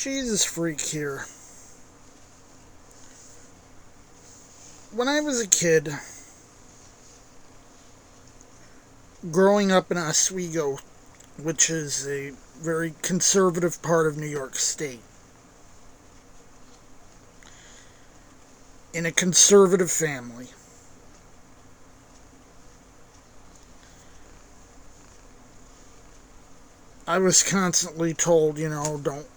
Jesus freak here. When I was a kid, growing up in Oswego, which is a very conservative part of New York State, in a conservative family, I was constantly told, don't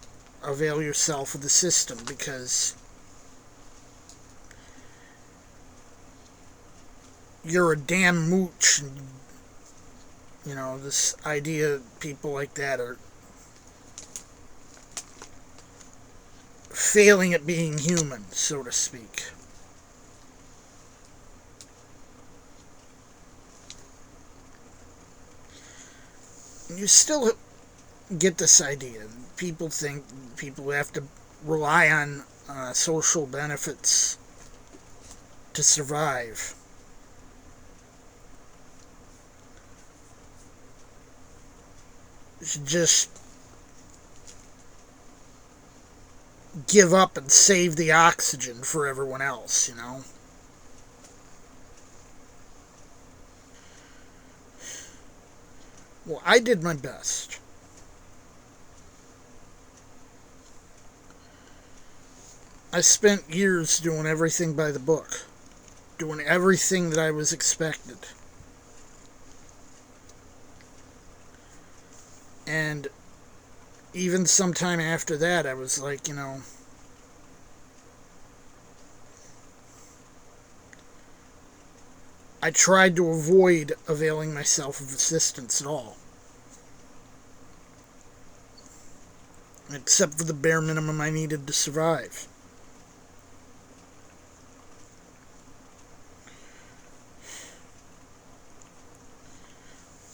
avail yourself of the system because you're a damn mooch. And, this idea people like that are failing at being human, so to speak. And you still get this idea. People think people have to rely on social benefits to survive. You should just give up and save the oxygen for everyone else. Well, I did my best. I spent years doing everything by the book, doing everything that I was expected. And even sometime after that, I was like, I tried to avoid availing myself of assistance at all. Except for the bare minimum I needed to survive.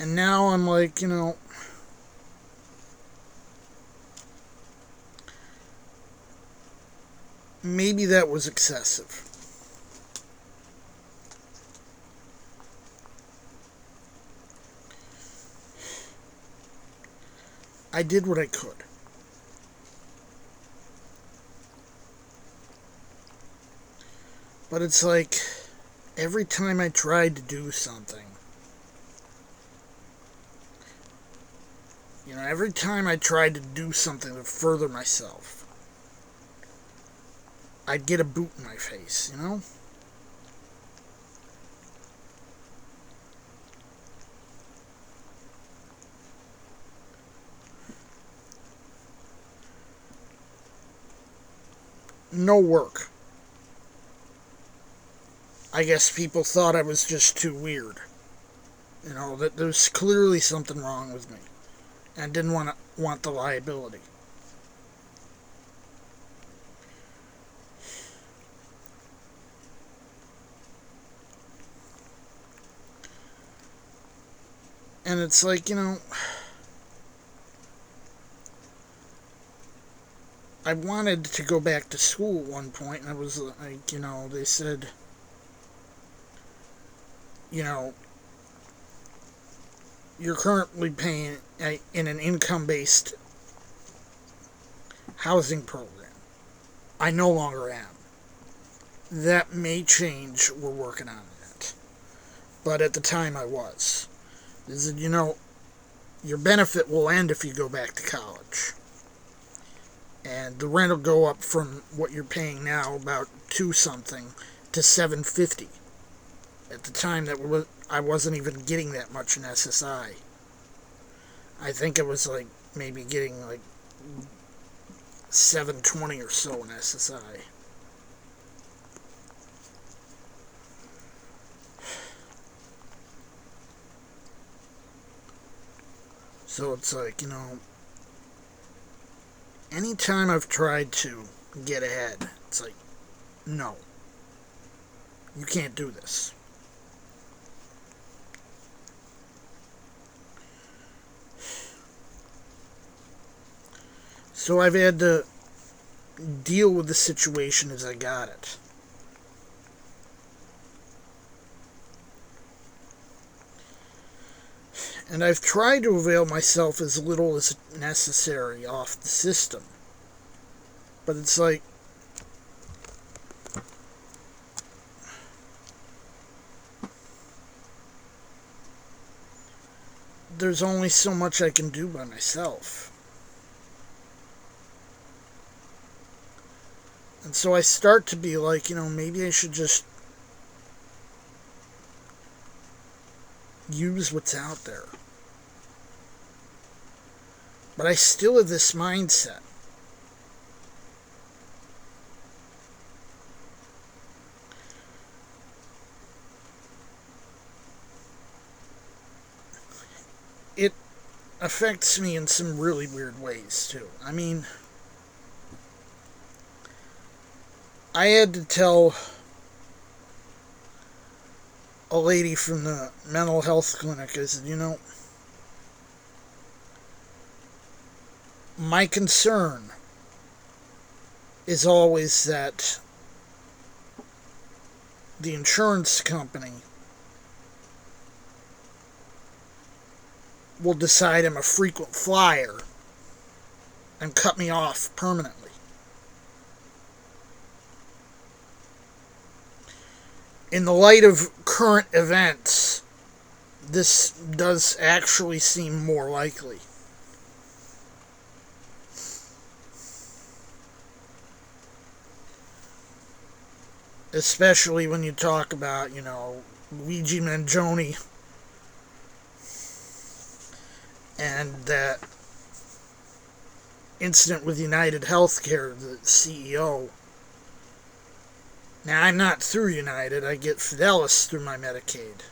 And now I'm like, maybe that was excessive. I did what I could. But it's like, every time I tried to do something, every time I tried to do something to further myself, I'd get a boot in my face. No work. I guess people thought I was just too weird. That there's clearly something wrong with me. And didn't want the liability. And it's like, I wanted to go back to school at one point, and I was like, they said, you're currently paying in an income-based housing program. I no longer am. That may change. We're working on that. But at the time I was. They said, your benefit will end if you go back to college. And the rent will go up from what you're paying now, about $2 something, to $7.50. At the time, I wasn't even getting that much in SSI. I think it was like maybe getting like $7.20 or so in SSI. So it's like, anytime I've tried to get ahead, it's like, no, you can't do this. So I've had to deal with the situation as I got it. And I've tried to avail myself as little as necessary off the system. But it's like, there's only so much I can do by myself. And so I start to be like, maybe I should just use what's out there. But I still have this mindset. It affects me in some really weird ways, too. I mean, I had to tell a lady from the mental health clinic, I said, my concern is always that the insurance company will decide I'm a frequent flyer and cut me off permanently. In the light of current events, this does actually seem more likely. Especially when you talk about, Luigi Mangione and that incident with United Healthcare, the CEO. Now, I'm not through United. I get Fidelis through my Medicaid.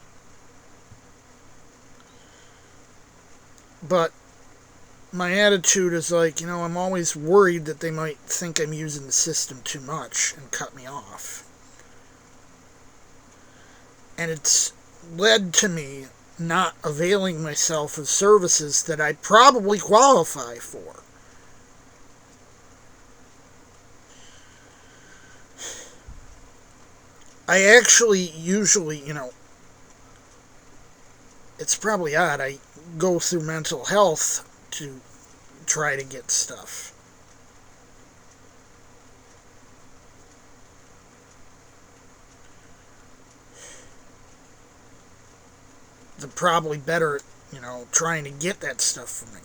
But my attitude is like, I'm always worried that they might think I'm using the system too much and cut me off. And it's led to me not availing myself of services that I probably qualify for. I actually usually, it's probably odd, I go through mental health to try to get stuff. They're probably better at, trying to get that stuff from me.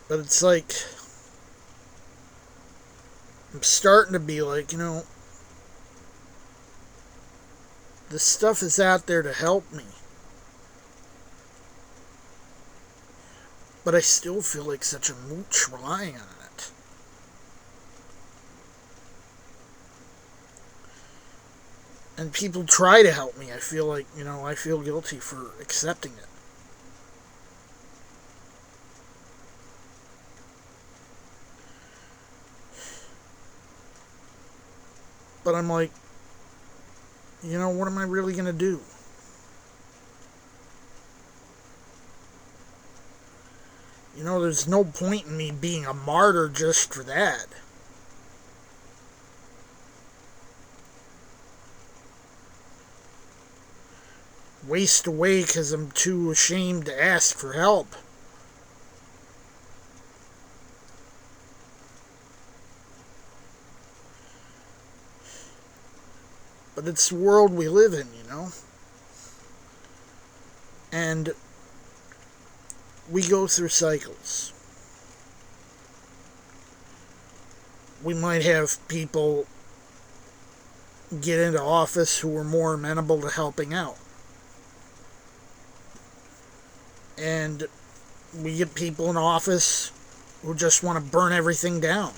But it's like, I'm starting to be like, this stuff is out there to help me. But I still feel like such a mooch relying on it. And people try to help me. I feel like, I feel guilty for accepting it. But I'm like, what am I really going to do? There's no point in me being a martyr just for that. Waste away because I'm too ashamed to ask for help. But it's the world we live in, And we go through cycles. We might have people get into office who are more amenable to helping out. And we get people in office who just want to burn everything down.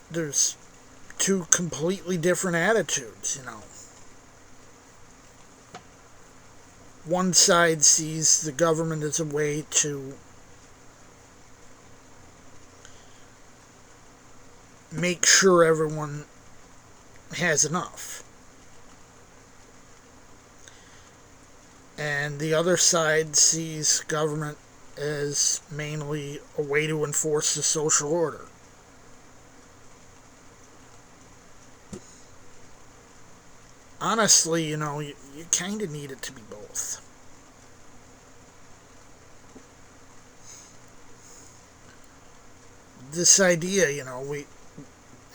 There's two completely different attitudes, One side sees the government as a way to make sure everyone has enough. And the other side sees government as mainly a way to enforce the social order. Honestly, you kind of need it to be both. This idea, we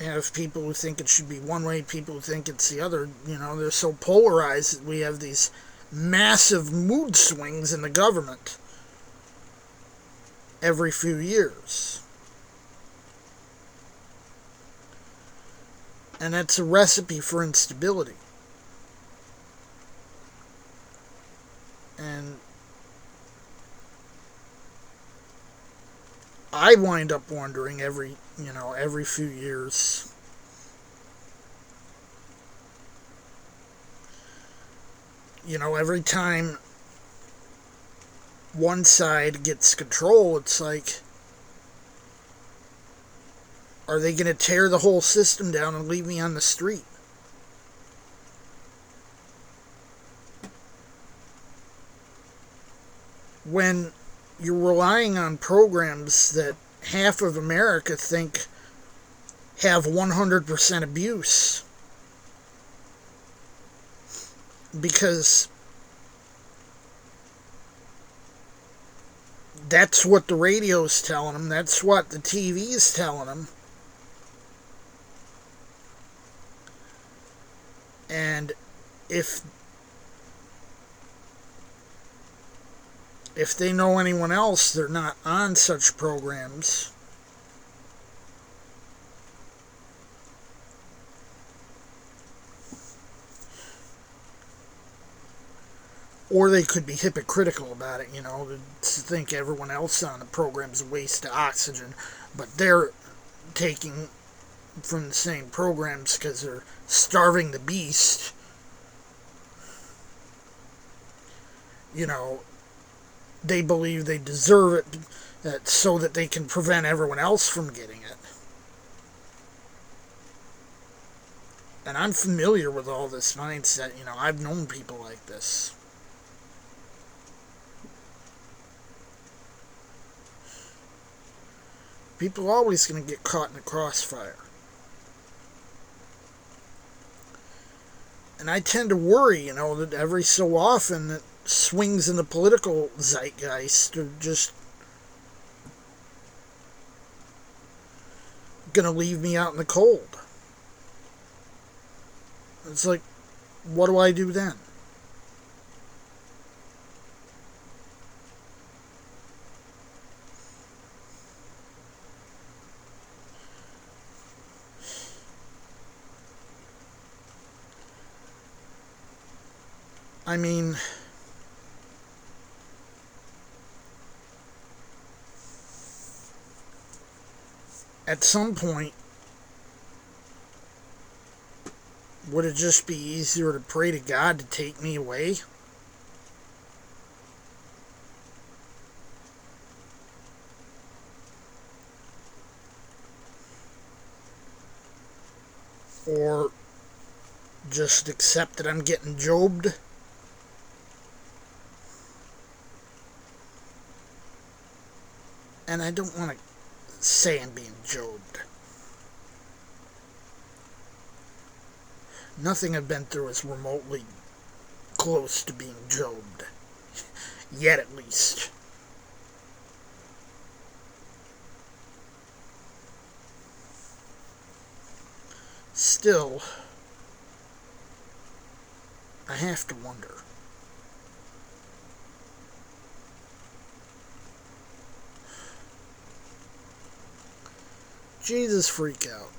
have people who think it should be one way, people who think it's the other. They're so polarized that we have these massive mood swings in the government every few years. And that's a recipe for instability. And I wind up wondering every few years, every time one side gets control, it's like, are they going to tear the whole system down and leave me on the street? When you're relying on programs that half of America think have 100% abuse. Because that's what the radio's telling them, that's what the TV's telling them. And if they know anyone else, they're not on such programs. Or they could be hypocritical about it, to think everyone else on the program's a waste of oxygen, but they're taking from the same programs because they're starving the beast. They believe they deserve it so that they can prevent everyone else from getting it. And I'm familiar with all this mindset. I've known people like this. People are always going to get caught in the crossfire. And I tend to worry, that every so often that swings in the political zeitgeist are just going to leave me out in the cold. It's like, what do I do then? I mean, at some point, would it just be easier to pray to God to take me away? Or just accept that I'm getting jobbed? And I don't want to say I'm being jobbed. Nothing I've been through is remotely close to being jobbed. Yet, at least. Still, I have to wonder. Jesus freak out.